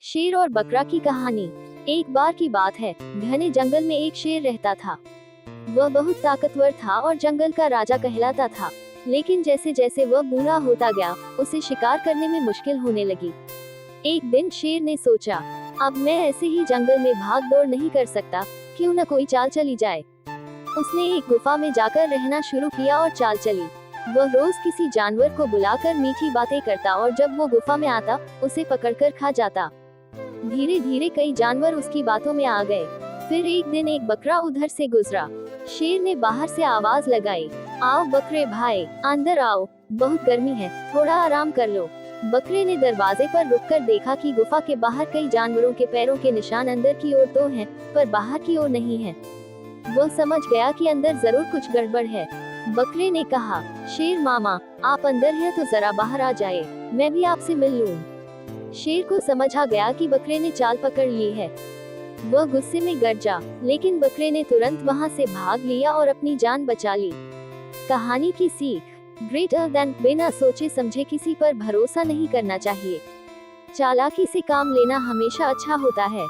शेर और बकरा की कहानी। एक बार की बात है, घने जंगल में एक शेर रहता था। वह बहुत ताकतवर था और जंगल का राजा कहलाता था। लेकिन जैसे जैसे वह बूढ़ा होता गया, उसे शिकार करने में मुश्किल होने लगी। एक दिन शेर ने सोचा, अब मैं ऐसे ही जंगल में भाग दौड़ नहीं कर सकता, क्यों न कोई चाल चली जाए। उसने एक गुफा में जाकर रहना शुरू किया और चाल चली। वह रोज किसी जानवर को बुलाकर मीठी बातें करता और जब वो गुफा में आता, उसे पकड़कर खा जाता। धीरे धीरे कई जानवर उसकी बातों में आ गए। फिर एक दिन एक बकरा उधर से गुजरा। शेर ने बाहर से आवाज लगाई, आओ बकरे भाई, अंदर आओ, बहुत गर्मी है, थोड़ा आराम कर लो। बकरे ने दरवाजे पर रुककर देखा कि गुफा के बाहर कई जानवरों के पैरों के निशान अंदर की ओर तो हैं, पर बाहर की ओर नहीं है। वो समझ गया कि अंदर जरूर कुछ गड़बड़ है। बकरे ने कहा, शेर मामा, आप अंदर हैं तो जरा बाहर आ जाए, मैं भी आपसे मिल लूं। शेर को समझ आ गया कि बकरे ने चाल पकड़ ली है। वह गुस्से में गरजा, लेकिन बकरे ने तुरंत वहां से भाग लिया और अपनी जान बचा ली। कहानी की सीख, ग्रेटर देन, बिना सोचे समझे किसी पर भरोसा नहीं करना चाहिए। चालाकी से काम लेना हमेशा अच्छा होता है।